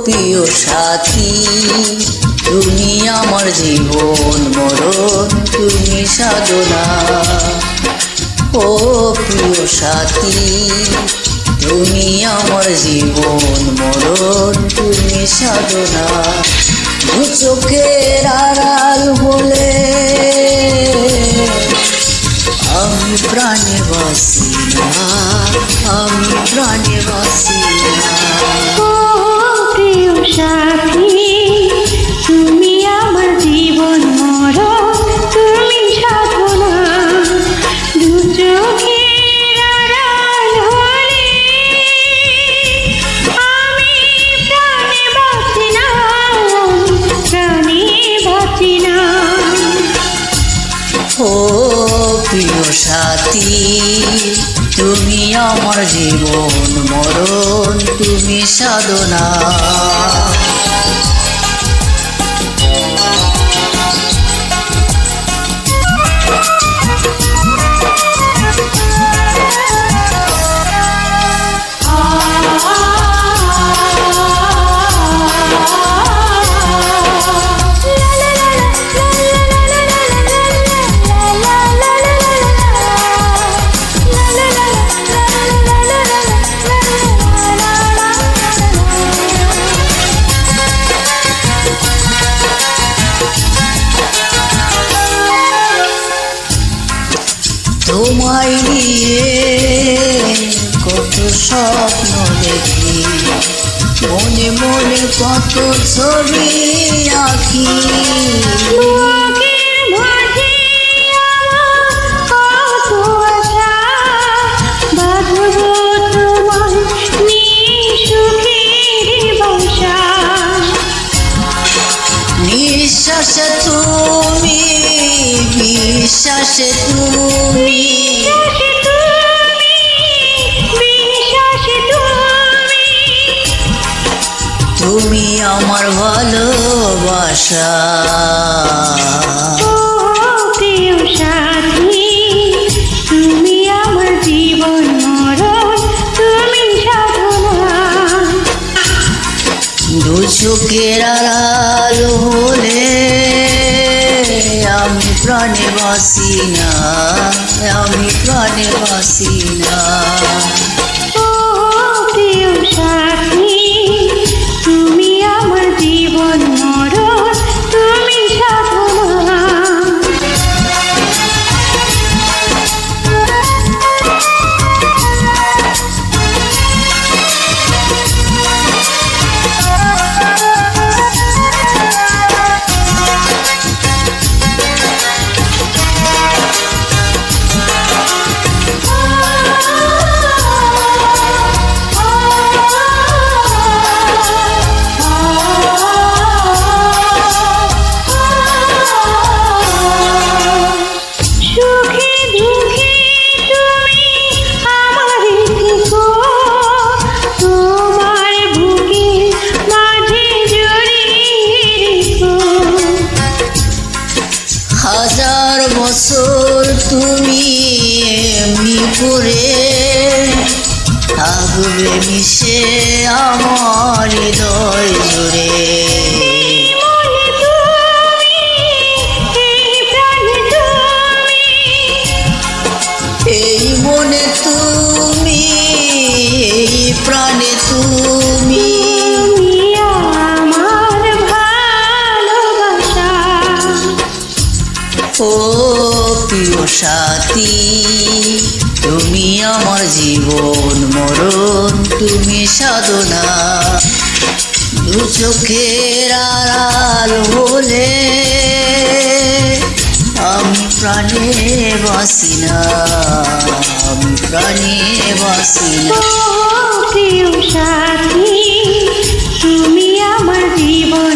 প্রিয় সাথী, তুমি আমার জীবন মরণ, তুমি সাধনা। ও প্রিয় সাথী, তুমি আমার জীবন মরণ, তুমি সাধনা। দু চোখের আড়াল বলে আমি প্রাণে বাসি না, আমি প্রাণে বাসি না। ও প্রিয় সাথী, তুমি আমার জীবন মরণ, তুমি সাধনা। দু চোখের আড়াল হলে আমি প্রাণে বাঁচি না, প্রাণে বাঁচি না। ও প্রিয় সাথী, তুমি আমার জীবন মরণ, তুমি সাধনা। তোমায় নিয়ে কত স্বপ্ন দেখি, মনে মনে কত ছবি আঁকি। বুকের মাঝে আমার কত আশা, বাঁধবো তোমার নিঃসুখের বাসা। নিঃশ্বাসে তুমি, বিশ্বাসে তুমি, তুমি আমার ভালোবাসা। ও প্রিয় সাথী, তুমি আমার জীবন মরণ, তুমি সাধনা। দু চোখের আড়াল হলে আমি প্রাণে বাসি না, আমি প্রাণে বাসি না। ও প্রিয় সাথী, তুমি আমার জীবন মরণ, তুমি সাধনা। হাজার বছর তুমি এমনি করে থাকবে মিশে আমার হৃদয় জুড়ে। এই মনে তুমি, এই প্রাণে তুমি, আমার ভালোবাসা। ও প্রিয় সাথী, তুমি আমার জীবন মরণ, তুমি সাধনা। দু চোখের আড়াল হলে আমি প্রাণে বাসি না, আমি প্রাণে বাসি না। ও প্রিয় সাথী, তুমি আমার জীবন